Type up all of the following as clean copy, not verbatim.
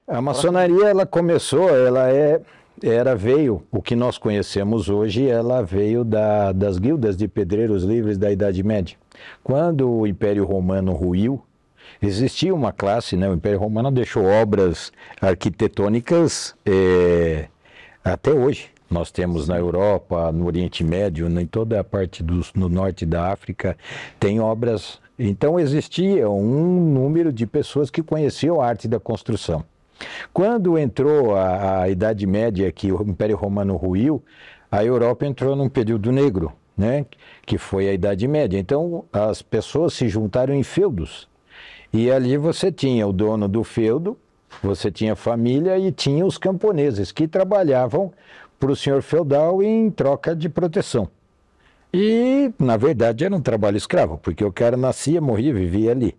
A maçonaria, ela começou, veio, o que nós conhecemos hoje, ela veio das guildas de pedreiros livres da Idade Média. Quando o Império Romano ruiu, existia uma classe, né? O Império Romano deixou obras arquitetônicas até hoje. Nós temos na Europa, no Oriente Médio, em toda a parte no norte da África, tem obras. Então existia um número de pessoas que conheciam a arte da construção. Quando entrou a Idade Média, que o Império Romano ruiu, a Europa entrou num período negro, né? Que foi a Idade Média. Então as pessoas se juntaram em feudos. E ali você tinha o dono do feudo, você tinha a família e tinha os camponeses que trabalhavam para o senhor feudal em troca de proteção. E, na verdade, era um trabalho escravo, porque o cara nascia, morria, vivia ali.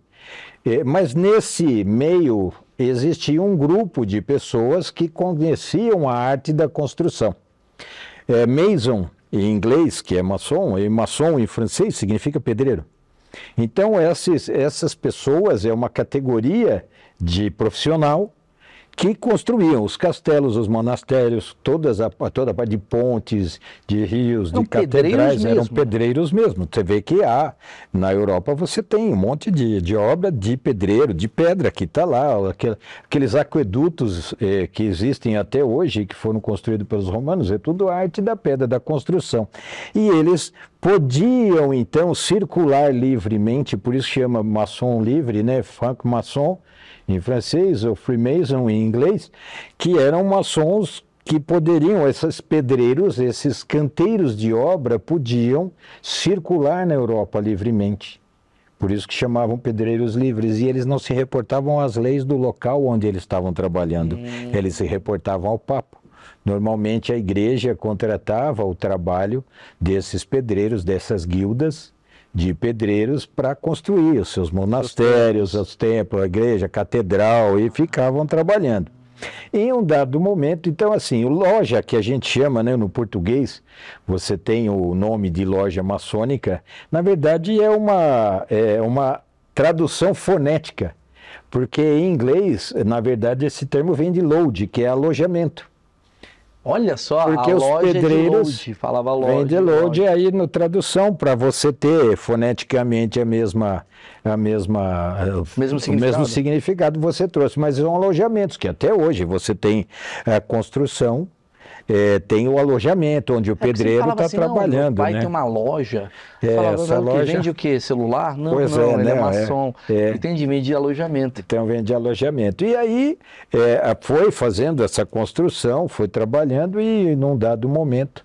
Mas nesse meio existia um grupo de pessoas que conheciam a arte da construção. Mason, em inglês, que é maçom, e maçom em francês significa pedreiro. Então, essas pessoas é uma categoria de profissional que construíam os castelos, os monastérios, toda a parte de pontes, de rios, de catedrais, eram pedreiros mesmo. Você vê que na Europa você tem um monte de obra de pedreiro, de pedra que está lá, aqueles aquedutos que existem até hoje, que foram construídos pelos romanos, é tudo arte da pedra, da construção. E eles podiam, então, circular livremente, por isso chama maçom livre, né? Franc-maçon, em francês, ou Freemason em inglês, que eram maçons que poderiam, esses pedreiros, esses canteiros de obra, podiam circular na Europa livremente. Por isso que chamavam pedreiros livres, e eles não se reportavam às leis do local onde eles estavam trabalhando, eles se reportavam ao Papa. Normalmente a igreja contratava o trabalho desses pedreiros, dessas guildas de pedreiros para construir os seus monastérios, os templos, a igreja, a catedral, e ficavam trabalhando. Em um dado momento, então assim, loja que a gente chama, né, no português, você tem o nome de loja maçônica, na verdade é uma tradução fonética, porque em inglês, na verdade, esse termo vem de load, que é alojamento. Olha só, porque a os loja pedreiros de load, falava loja. Vem de load, aí no tradução, para você ter foneticamente o mesmo significado você trouxe, mas são alojamentos, que até hoje você tem a construção, tem o alojamento, onde o pedreiro está assim, trabalhando. Vai né? ter uma loja, essa loja que vende o quê? Celular? Não, pois ele né? é maçom, ele vende alojamento. Então vende alojamento. E aí foi fazendo essa construção, foi trabalhando e num dado momento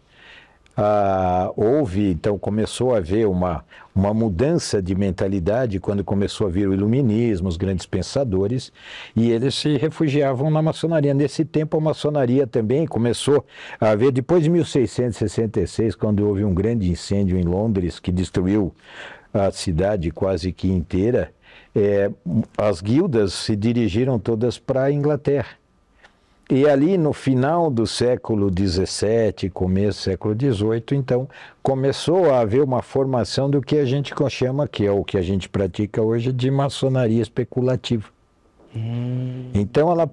então começou a haver uma mudança de mentalidade quando começou a vir o iluminismo, os grandes pensadores, e eles se refugiavam na maçonaria. Nesse tempo a maçonaria também começou a haver, depois de 1666, quando houve um grande incêndio em Londres que destruiu a cidade quase que inteira, as guildas se dirigiram todas para a Inglaterra. E ali no final do século XVII, começo do século XVIII, então, começou a haver uma formação do que a gente chama, que é o que a gente pratica hoje, de maçonaria especulativa. Então ela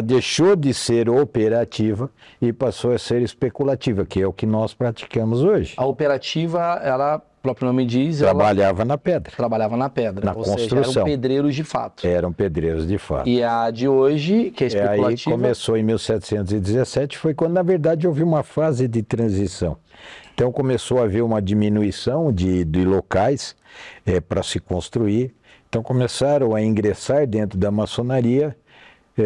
deixou de ser operativa e passou a ser especulativa, que é o que nós praticamos hoje. A operativa, ela, o próprio nome diz... Trabalhava na pedra. Trabalhava na pedra. Na construção. Seja, eram pedreiros de fato. Eram pedreiros de fato. E a de hoje, que é especulativa... Aí começou em 1717, foi quando, na verdade, houve uma fase de transição. Então começou a haver uma diminuição de locais para se construir. Então começaram a ingressar dentro da maçonaria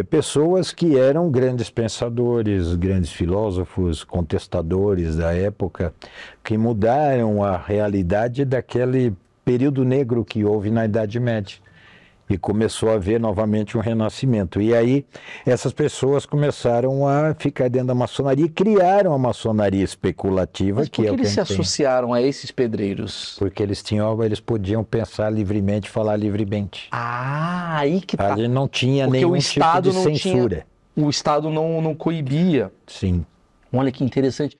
pessoas que eram grandes pensadores, grandes filósofos, contestadores da época, que mudaram a realidade daquele período negro que houve na Idade Média. E começou a haver novamente um renascimento. E aí essas pessoas começaram a ficar dentro da maçonaria e criaram a maçonaria especulativa. Mas por que eles se associaram a esses pedreiros? Porque eles podiam pensar livremente, falar livremente. Aí que tá. Ali não tinha nenhum tipo de censura. O Estado não coibia. Sim. Olha que interessante.